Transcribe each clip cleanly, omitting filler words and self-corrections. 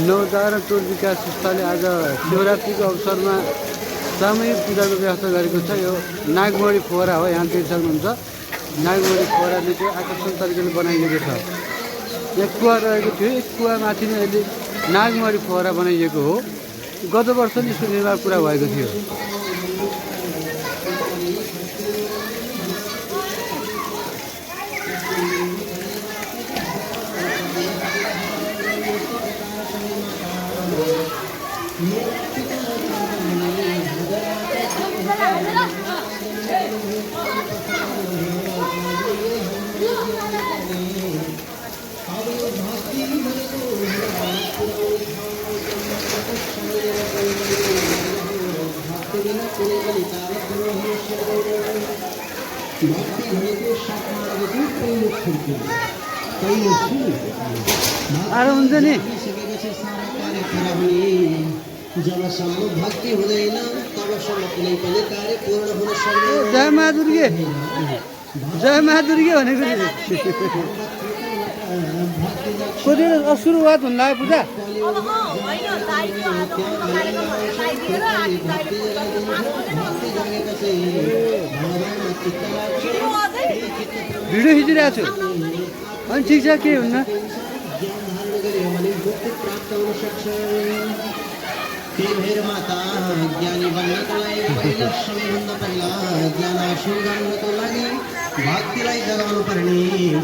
नौदार टोल विकास संस्थाले आज शिवरात्रिको अवसरमा सामूहिक पूजाको व्यवस्था गरेको छ। यो नागमणी फोहरा हो, यहाँ देख्न सक्नुहुन्छ। नागमणी फोहराले चाहिँ आकर्षक तरिकाले बनाइएको छ। एक कुवा रहेको थियो, एक कुवामाथि नै अहिले नागमणी फोहरा बनाइएको हो। गत वर्ष नै यसको निर्माण पुरा भएको थियो। आरो हुन्छ नि जबसम्म भक्ति हुँदैन तबसम्म कुनै पनि कार्य पूर्ण हुन सक्दैन। जय मा दुर्गे, जय मा दुर्गे भनेको कति सुरुवात हुन लाग्यो पूजा। भिडियो खिचिरहेको छु अनि ठिक छ, के हुन्न। माता ज्ञानी बन्नको लागि पहिलो सबैभन्दा पहिला ज्ञान हासिल गर्नको लागि भक्तिलाई जगाउनु पर्ने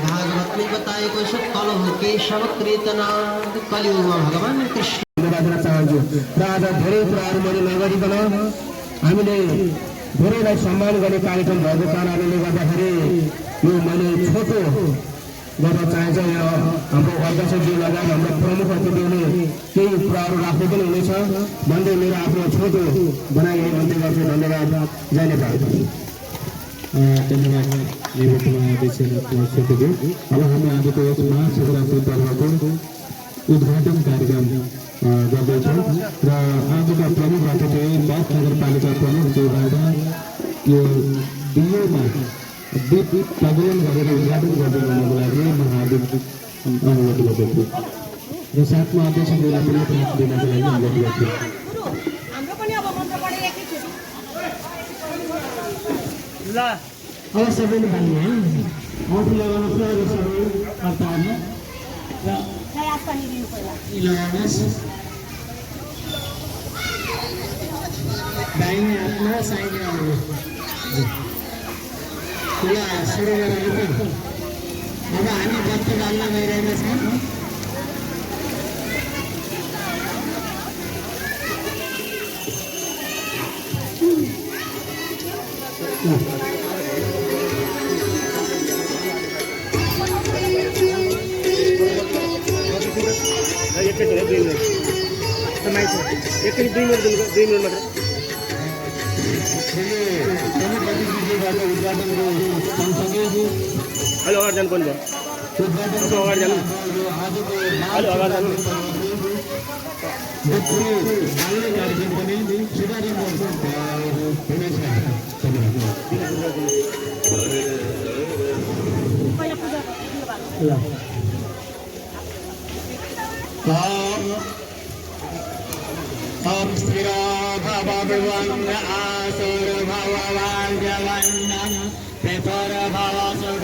भागवतले बताएको छ। कल हो केशव कृतना कलियुगमा भगवान कृष्ण चाहन्छु र आज धेरै कुराहरू मैले नगरिकन हामीले धेरैलाई सम्मान गर्ने कार्यक्रम भएको कारणले गर्दाखेरि यो मैले छोटो गर्न चाहन्छ। यहाँ हाम्रो अध्यक्षज्यू लगायत हाम्रो प्रमुख अतिथिहरूले केही कुराहरू राख्नु पनि हुनेछ भन्दै मेरो आफ्नो छोटो बनाइ अन्त्य गर्छु। धन्यवाद, जय नेपाल। धन्यवाद अब हामी आजको यस महाशिवरात्रि पर्वको उद्घाटन कार्यक्रम गर्दैछौँ र आजका प्रमुख अतिथि बाथ नगरपालिका प्रमुख देवराजा यो दियोमा दीप प्रज्वलन गरेर उद्घाटन गरिदिनुको लागि म हार्दिक अनुरोध गर्दछु र साथमा अध्यक्षज्यूलाई पनि प्राप्त दिनको लागि अनुरोध गर्छु। अब सबैले भन्ने है आफू लगाउनुहोस् र सबै कर्ताहरूले लगाउनुहोस्। दाहिने हातमा साइडमा आउनुहोस्। ल सुरु गरौँ। अब हामी बत्ती बाल्न गइरहेका छौँ। हेलो अगाडि जानु पर्ने भयो, अगाडि जानु, हेलो अगाडि जानु। ओम स्थिरो भवभुवन् आसुर भववाद्यवन्नं पितर भव सुख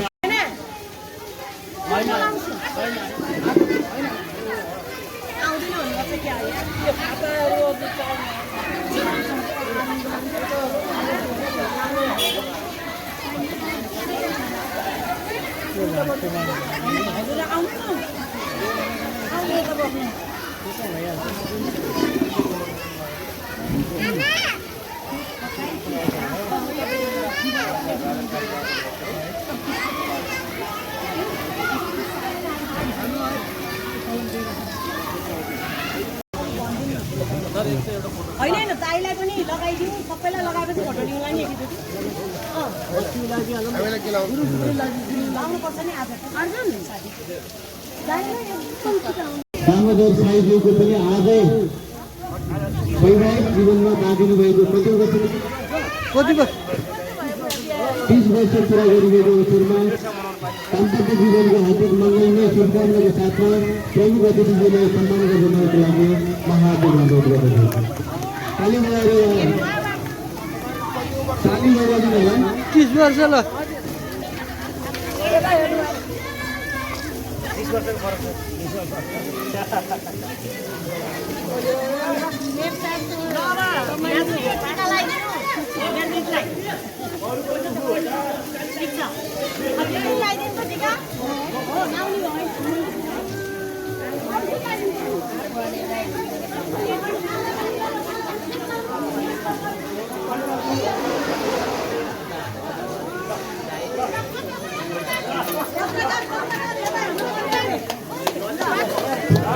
होइन दाइलाई पनि लगाइदिउँ, सबैलाई लगाएपछि फोटो लिउँला नि एकैचोटि। लाउनुपर्छ नि आज। अर्जुन दाइलाई एकदम दामोदर साईज्यूको पनि आजै वैवाहिक जीवनमा बाँधिनु भएको कति 30 वर्ष पुरा गरिरहेको अवसरमा दाम्पत्य जीवनको हार्दिक मङ्गलमय शुभकामनाको साथमा प्रमुख अतिथिजीलाई सम्मान गर्नको लागि महाहार्दिक अनुरोध गर्दछु। ताली बजाइदिनु होला। 30 वर्ष ल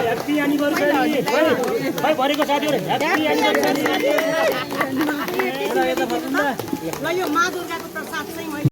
ह्याप्पी एनिभर्सरी भाइ भरेको साथीहरु ह्याप्पी एनिभर्सरी ल यो मा दुर्गाको प्रसाद चाहिँ मैले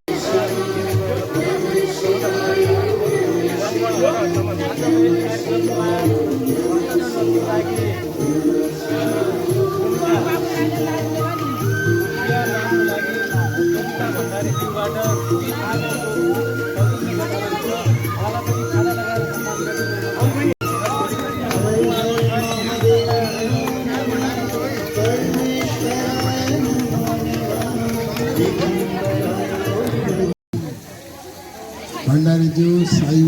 भण्डारीज्यू साई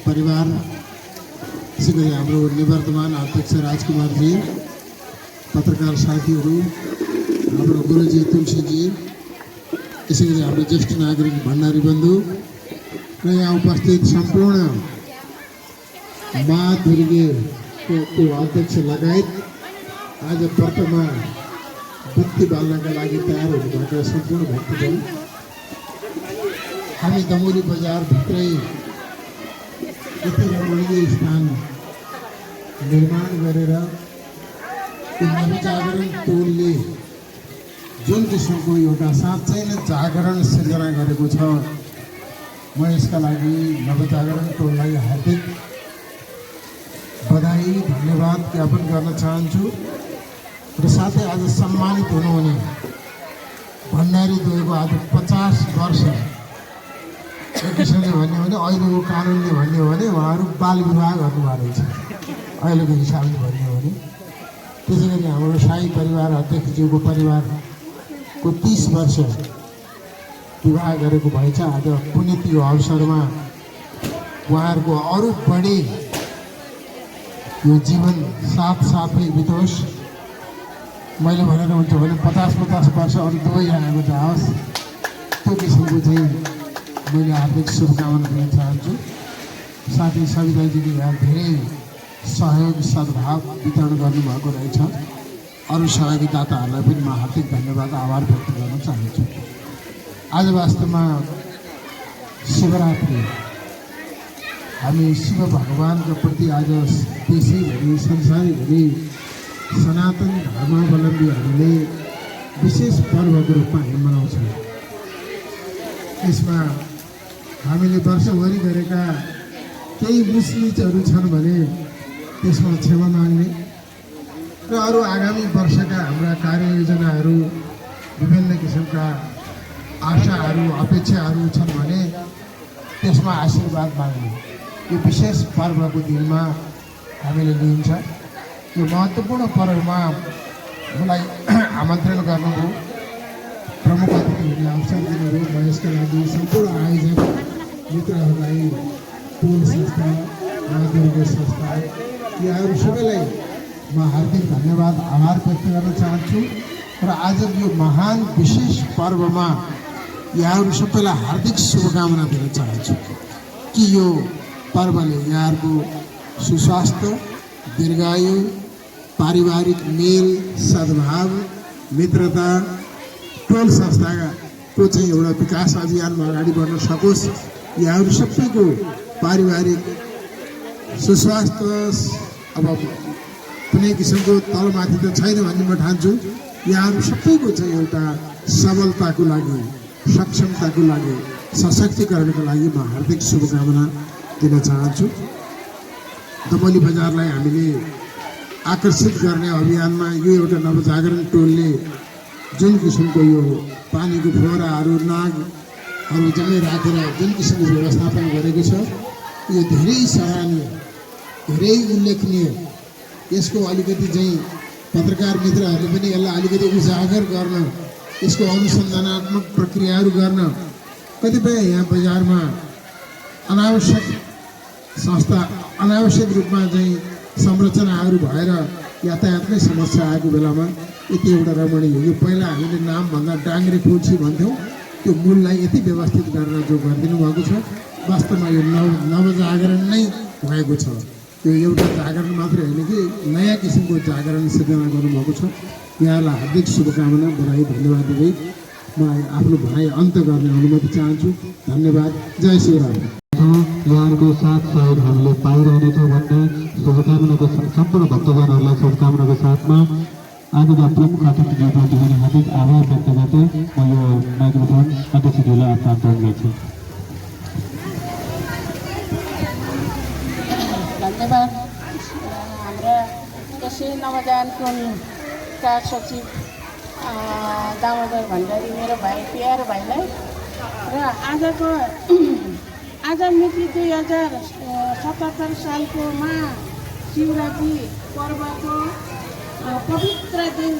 परिवार त्यसै गरी हाम्रो निवर्तमान अध्यक्ष राजकुमारजी, पत्रकार साथीहरू, हाम्रो गुरुजी तुलसीजी, त्यसै गरी हाम्रो ज्येष्ठ नागरिक भण्डारी बन्धु र यहाँ उपस्थित सम्पूर्ण मा दुर्गेको अध्यक्ष लगायत आज व्रतमा बत्ती बाल्नका लागि तयार हुनुभएका सम्पूर्ण भक्तजन, हामी दमोली बजारभित्रै यति रमणीय स्थान निर्माण गरेर नवजागरण टोलले जुन किसिमको एउटा साँच्चै नै जागरण सिर्जना गरेको छ, म यसका लागि नवजागरण टोललाई हार्दिक बधाई धन्यवाद ज्ञापन गर्न चाहन्छु। र साथै आज सम्मानित हुनुहुने भण्डारी दुईको आज 50 वर्ष। एक किसिमले भन्यो भने अहिलेको कानुनले भन्यो भने उहाँहरू बाल विवाह गर्नुभएको रहेछ, अहिलेको हिसाबले भन्यो भने। त्यसै गरी हाम्रो साई परिवार अध्यक्षज्यूको परिवारको 30 वर्ष विवाह गरेको भएछ। आज पुण्यतिथि अवसरमा उहाँहरूको अरू बढी यो जीवन साथसाथै बितोस्। मैले भनेर हुन्छ भने 50-50 वर्ष अरू दुवैजनाको जाओस्, त्यो किसिमको चाहिँ मैले हार्दिक शुभकामना दिन चाहन्छु। साथै सविताजीले यहाँ धेरै सहयोग सद्भाव वितरण गर्नुभएको रहेछ। अरू सहयोगी दाताहरूलाई पनि म हार्दिक धन्यवाद आभार व्यक्त गर्न चाहन्छु। आज वास्तवमा शिवरात्रि, हामी शिव भगवानको प्रति आज देशैभरि संसारैभरि सनातन धर्मावलम्बीहरूले विशेष पर्वको रूपमा हामी मनाउँछौँ। यसमा हामीले वर्षभरि गरेका केही मुस्लिमहरू छन् भने त्यसमा क्षमा माग्ने र अरू आगामी वर्षका हाम्रा कार्ययोजनाहरू, विभिन्न किसिमका आशाहरू अपेक्षाहरू छन् भने त्यसमा आशीर्वाद माग्ने यो विशेष पर्वको दिनमा हामीले लिन्छ। यो महत्त्वपूर्ण पर्वमा मलाई आमन्त्रण गर्नुभयो, प्रमुख अतिथिहरूले अवसर दिनुभयो। म यसका लागि सम्पूर्ण आयोजक मित्रहरूलाई, टोल संस्था, नागरिक संस्था, यहाँहरू सबैलाई म हार्दिक धन्यवाद आभार व्यक्त गर्न चाहन्छु। र आज यो महान विशेष पर्वमा यहाँहरू सबैलाई हार्दिक शुभकामना दिन चाहन्छु कि यो पर्वले यहाँहरूको सुस्वास्थ्य, दीर्घायु, पारिवारिक मेल, सद्भाव, मित्रता, टोल संस्थाको चाहिँ एउटा विकास अभियानमा अगाडि बढ्न सकोस्। यहाँहरू सबैको पारिवारिक सुस्वास्थ्य अब कुनै किसिमको तलमाथि त छैन भन्ने म ठान्छु। यहाँहरू सबैको चाहिँ एउटा सबलताको लागि, सक्षमताको लागि, सशक्तिकरणको लागि म हार्दिक शुभकामना दिन चाहन्छु। दमोली बजारलाई हामीले आकर्षित गर्ने अभियानमा यो एउटा नवजागरण टोलले जुन किसिमको यो पानीको फोहराहरू नागहरू जम्मै राखेर जुन किसिमको व्यवस्थापन गरेको छ यो धेरै सराहनीय, धेरै उल्लेखनीय। यसको अलिकति चाहिँ पत्रकार मित्रहरूले पनि यसलाई अलिकति उजागर गर्न, यसको अनुसन्धानात्मक प्रक्रियाहरू गर्न, कतिपय यहाँ बजारमा अनावश्यक संस्था अनावश्यक रूपमा चाहिँ संरचनाहरू भएर यातायातमै समस्या आएको बेलामा यति एउटा रमणीय, यो पहिला हामीले नामभन्दा डाङ्ग्रे कोठी भन्थ्यौँ, त्यो मूललाई यति व्यवस्थित गरेर जो गरिदिनु भएको छ, वास्तवमा यो नवजागरण नै भएको छ। यो एउटा जागरण मात्रै होइन कि नयाँ किसिमको जागरण सिर्जना गर्नुभएको छ। यहाँलाई हार्दिक शुभकामना, बधाई, धन्यवाद दिँदै म आफ्नो भनाइ अन्त्य गर्ने अनुमति चाहन्छु। धन्यवाद। जय श्रीराम। यहाँहरूको साथ सहयोग हामीले पाइरहेनेछौँ भन्ने शुभकामनाको सम्पूर्ण भक्तजनहरूलाई शुभकामनाको साथमा आजका प्रमुख अतिथिज्यूप्रति पनि हार्दिक आभार व्यक्त गर्दै म यो माइक्रोफोन अध्यक्षज्यूलाई हस्तान्तरण गर्छु। धन्यवाद। हाम्रा यसै नवजागरण टोलका सचिव दामोदर भण्डारी, मेरो भाइ प्यारो भाइलाई र आज मिति 2077 सालको महाशिवरात्रि पर्वको पवित्र दिन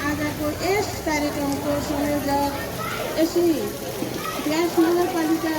आजको यस कार्यक्रमको संयोजक यसै व्यास नगरपालिका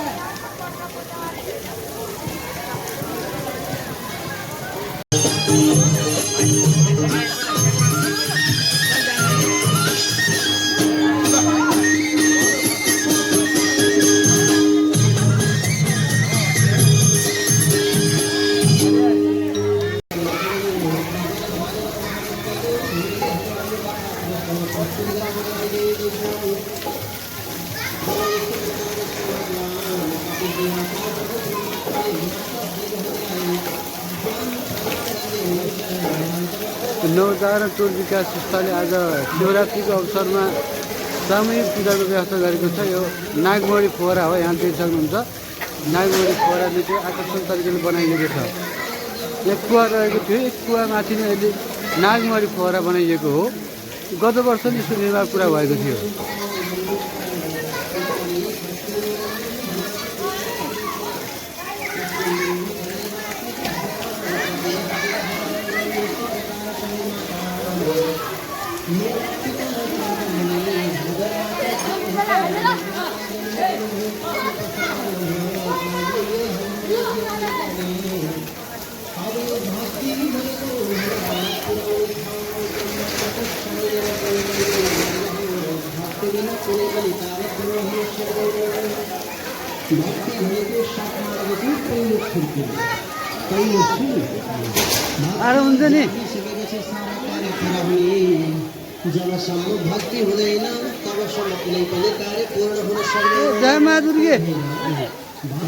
नवजागरण टोल विकास संस्थाले आज शिवरात्रिको अवसरमा सामूहिक पूजाको व्यवस्था गरेको छ। यो नागमोडी फोहरा हो, यहाँ देख्न सक्नुहुन्छ। नागमोडी फोहराले चाहिँ आकर्षक तरिकाले बनाइएको छ। यहाँ कुवा रहेको थियो, एक कुवामाथि नै अहिले नागमोडी फोहरा बनाइएको हो। गत वर्ष नै यसको निर्माण पुरा भएको थियो। आरो हुन्छ नि जबसम्म भक्ति हुँदैन तबसम्म कुनै पनि कार्य पूर्ण हुन सक्दैन। जय मा दुर्गे,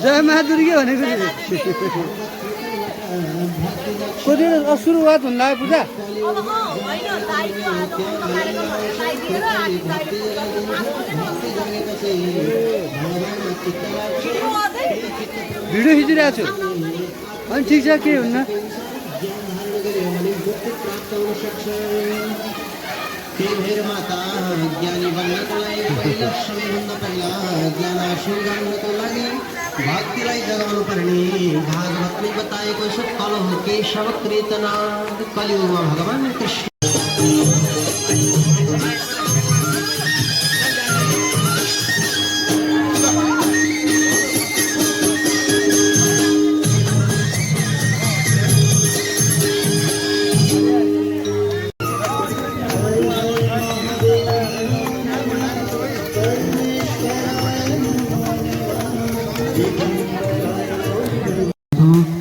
जय मा दुर्गे भनेको कति सुरुवात हुन लाग्यो पूजा। भिडियो खिचिरहेको छु। अनि ठिक छ, के हुन्न। माता ज्ञानी बन्नको लागि पहिलो सबैभन्दा पहिला ज्ञान हासिल गर्नको लागि भक्तिलाई जगाउनु पर्ने भागवतले बताएको छ। कल हो केशव कृतना कलियुगमा भगवान कृष्ण।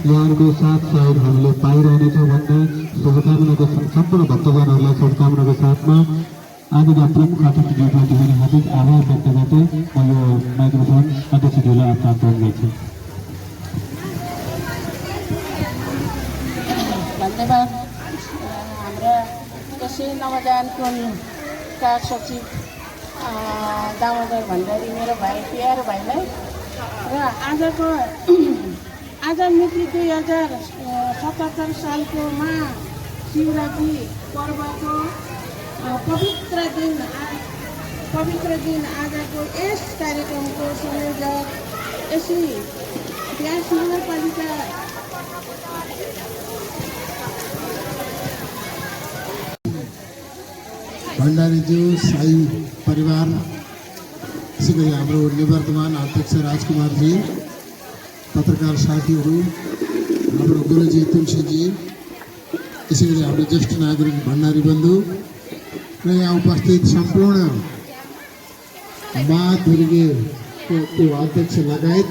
यहाँहरूको साथ सहयोग हामीले पाइरहेनेछौँ भन्ने शुभकामनाको सम्पूर्ण भक्तजनहरूलाई शुभकामनाको साथमा आजका प्रमुख अतिथिज्यूप्रति पनि हार्दिक आभार व्यक्त गर्दै म यो माइक्रोफोन अध्यक्षज्यूलाई हस्तान्तरण गर्छु। धन्यवाद। हाम्रा यसै नवजागरण टोलका सचिव दामोदर भण्डारी, मेरो भाइ प्यारो भाइलाई र आज मिति 2077 सालको महाशिवरात्रि पर्वको पवित्र दिन आजको यस कार्यक्रमको संयोजक एसी व्यास नगरपालिका भण्डारीज्यू साई परिवार, त्यसै गरी हाम्रो निवर्तमान अध्यक्ष राजकुमारजी, पत्रकार साथीहरू, हाम्रो गुरुजी तुलसीजी, त्यसै गरी हाम्रो ज्येष्ठ नागरिक भण्डारी बन्धु र यहाँ उपस्थित सम्पूर्ण महादुर्गेको अध्यक्ष लगायत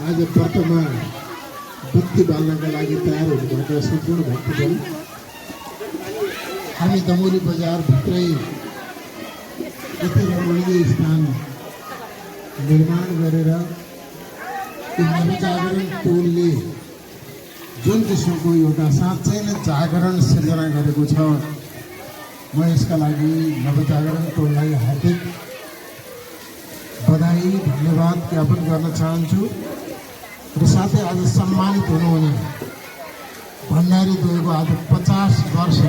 आज व्रतमा बुद्धि बाल्नका लागि तयार हुनुभएका सम्पूर्ण भक्तजन, हामी दमौली बजारभित्रै यति रमणीय स्थान निर्माण गरेर नवजागरण टोलले जुन किसिमको एउटा साँच्चै नै जागरण सिर्जना गरेको छ, म यसका लागि नवजागरण टोललाई हार्दिक बधाई धन्यवाद ज्ञापन गर्न चाहन्छु र साथै आज सम्मानित हुनुहुने भण्डारी दुईको आज 50 वर्ष।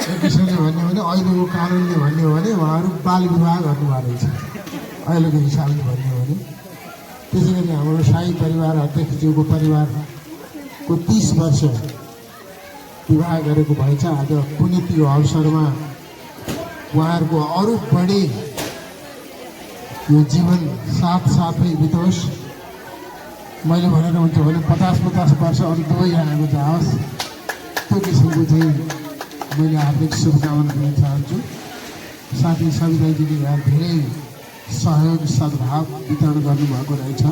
एक किसिमले भन्यो भने अहिलेको कानुनले भन्यो भने उहाँहरू बाल विवाह गर्नुभएको रहेछ, अहिलेको हिसाबले भन्यो भने। त्यसै गरी हाम्रो साई परिवार अध्यक्षज्यूको परिवारको 30 वर्ष विवाह गरेको भएछ। आज पुण्यतिथि अवसरमा उहाँहरूको अरू बढी यो जीवन साथसाथै बितोस्। मैले भनेर हुन्छ भने 50-50 वर्ष अरू दुवैजनाको जाओस्, त्यो किसिमको चाहिँ मैले हार्दिक शुभकामना दिन चाहन्छु। साथै सविताजीले यहाँ धेरै सहयोग सद्भाव वितरण गर्नुभएको रहेछ।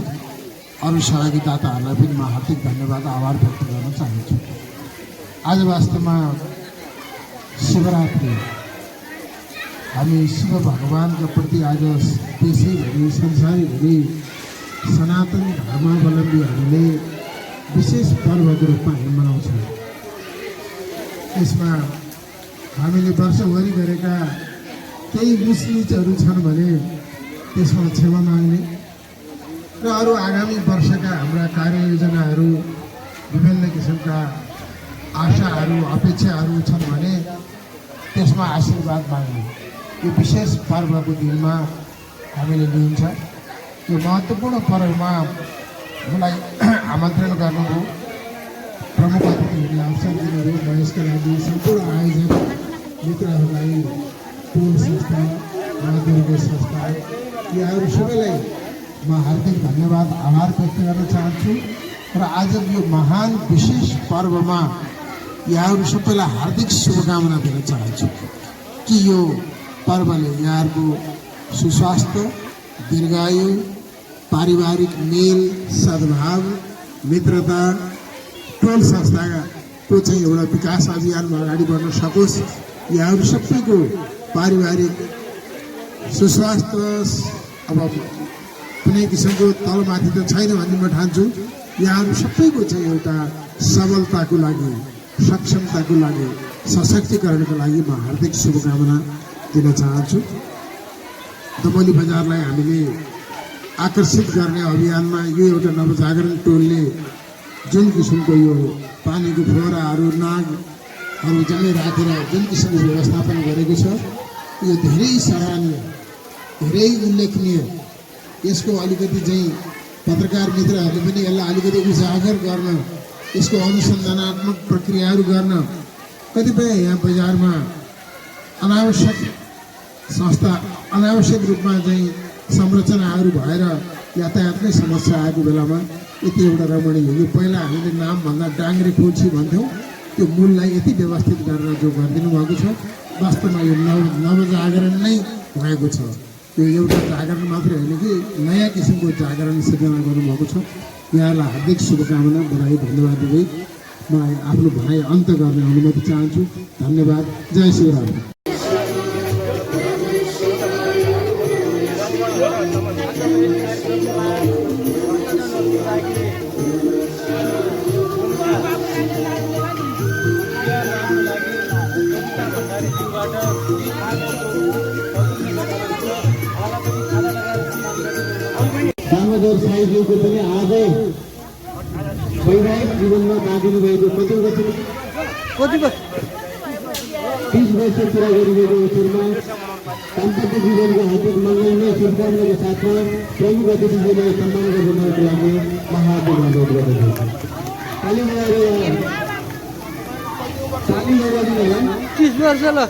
अरू सहयोगीदाताहरूलाई पनि म हार्दिक धन्यवाद आभार व्यक्त गर्न चाहन्छु। आज वास्तवमा शिवरात्रि, हामी शिव भगवानको प्रति आज देशैभरि संसारैभरि सनातन धर्मावलम्बीहरूले विशेष पर्वको रूपमा हामी मनाउँछौँ। यसमा हामीले वर्षभरि गरेका केही मुस्लिमहरू छन् भने त्यसमा क्षमा माग्ने र अरू आगामी वर्षका हाम्रा कार्ययोजनाहरू, विभिन्न किसिमका आशाहरू अपेक्षाहरू छन् भने त्यसमा आशीर्वाद माग्ने यो विशेष पर्वको दिनमा हामीले लिन्छ। यो महत्त्वपूर्ण पर्वमा मलाई आमन्त्रण गर्नुभयो, प्रमुख अतिथिहरूलाई अवसर दिनुभयो। म यसका लागि सम्पूर्ण आयोजक मित्रहरूलाई, टोल संस्था, महादुर्गे संस्था, यहाँहरू सबैलाई म हार्दिक धन्यवाद आभार व्यक्त गर्न चाहन्छु। र आज यो महान विशेष पर्वमा यहाँहरू सबैलाई हार्दिक शुभकामना दिन चाहन्छु कि यो पर्वले यहाँहरूको सुस्वास्थ्य, दीर्घायु, पारिवारिक मेल, सद्भाव, मित्रता, टोल संस्थाको चाहिँ एउटा विकास अभियानमा अगाडि बढ्न सकोस्। यहाँहरू सबैको पारिवारिक सुस्वास्थ्य अब कुनै किसिमको तलमाथि त छैन भन्ने म ठान्छु। यहाँहरू सबैको चाहिँ एउटा सबलताको लागि, सक्षमताको लागि, सशक्तिकरणको लागि म हार्दिक शुभकामना दिन चाहन्छु। दमौली बजारलाई हामीले आकर्षित गर्ने अभियानमा यो एउटा नवजागरण टोलले जुन किसिमको यो पानीको फोहराहरू, नागहरू जम्मै राखेर जुन किसिमको व्यवस्थापन गरेको छ, यो धेरै सराहनीय, धेरै उल्लेखनीय। यसको अलिकति चाहिँ पत्रकार मित्रहरूले पनि यसलाई अलिकति उजागर गर्न, यसको अनुसन्धानात्मक प्रक्रियाहरू गर्न, कतिपय यहाँ बजारमा अनावश्यक रूपमा चाहिँ संरचनाहरू भएर यातायातमै समस्या आएको बेलामा यति एउटा रमणीय, यो पहिला हामीले नामभन्दा डाङ्ग्रे कोल्छी भन्थ्यौँ, त्यो मूललाई यति व्यवस्थित गरेर जो गरिदिनु भएको छ, वास्तवमा यो नवजागरण नै भएको छ। यो एउटा जागरण मात्रै होइन कि नयाँ किसिमको जागरण सिर्जना गर्नुभएको छ। यहाँलाई हार्दिक शुभकामना, बधाई, धन्यवाद दिँदै म आफ्नो भनाइ अन्त गर्ने अनुमति चाहन्छु। धन्यवाद। जय श्रीराम। दामोदर साईज्यूको पनि आजै जीवनमा बाँधिनु भएको कति वर्ष कतिको 30 वर्ष पुरा गरिरहेको अवसरमा दाम्पत्य जीवनको हार्दिक मङ्गलमय शुभकामनाको साथमा प्रमुख अतिथिजीलाई सम्मान गर्नको लागि महाहार्दिक अनुरोध गर्दछु। ताली बजाएर होला। 30 वर्ष ल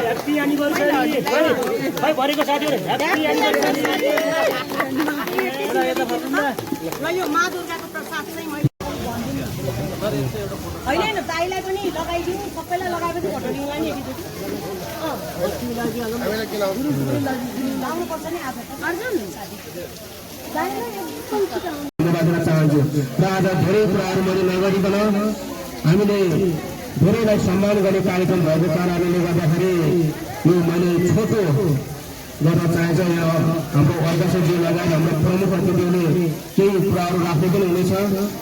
ह्याप्पी एनिभर्सरी खै भरेको साथीहरु ह्याप्पी एनिभर्सरी ल यो मा दुर्गाको प्रसाद चाहिँ मैले होइन दाइलाई पनि लगाइदिउँ सबैलाई लगाएपछि फोटो लिउँला नि लाउनुपर्छ नि आज अर्जुन धन्यवाद दिन चाहन्छु र आज धेरै कुराहरू मैले नगरिकन हामीले धेरैलाई सम्मान गर्ने कार्यक्रम भएको कारणले गर्दाखेरि यो मैले छोटो गर्न चाहन्छ। यहाँ हाम्रो अध्यक्षजी लगायत हाम्रो प्रमुख अतिथिले केही कुराहरू राख्नु पनि हुनेछ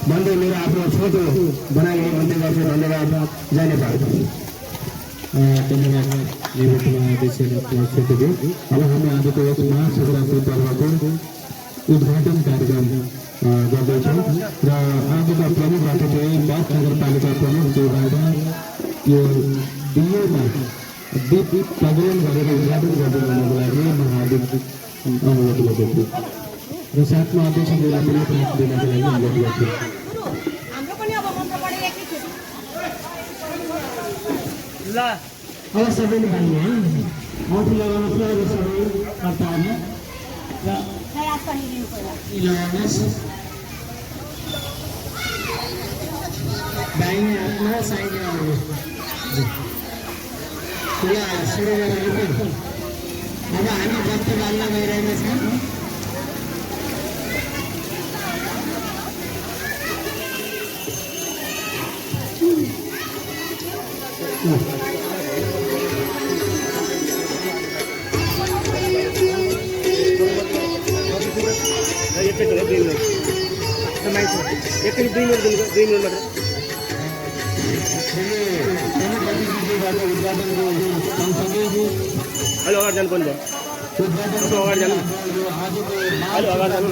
भन्दै मेरो आफ्नो छोटो बनाइने भन्दै गर्छु। धन्यवाद। जय नेपाल। धन्यवाद अब हामी आजको यस महाशिवरात्रि पर्वको उद्घाटन कार्यक्रम गर्दैछौँ र आजका प्रमुख अतिथि बाथ नगरपालिका प्रमुख ज्यूबाट यो दियोमा दीप प्रज्वलन गरेर उद्घाटन गर्दै गर्नको लागि म हार्दिक अनुरोध गर्दछु र साथमा अध्यक्षज्यूलाई पनि प्राप्त दिनको लागि अनुरोध गर्छु। हाम्रो पनि अब मन्त्र पढेर एकैचोटि ल अब सबैले भन्ने है माथि लगाउनुहोस् र सबै कर्ताहरूले र प्रयास पनि लिनु पर्ला लगाउनुहोस् दाहिने हातमा साइडमा आउनुहोस्। सुरु गरेर अब हामी बत्ती बाल्न गइरहेका छौँ। एकैचोटि 2 मिनट मात्र हेलो अगाडि जानु पर्ने भयो अगाडि जानु हेलो अगाडि जानु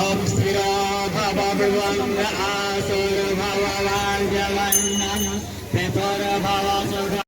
Om Sthira Bhava Asura Bhava Varjavanam Pepara Bhava Sukha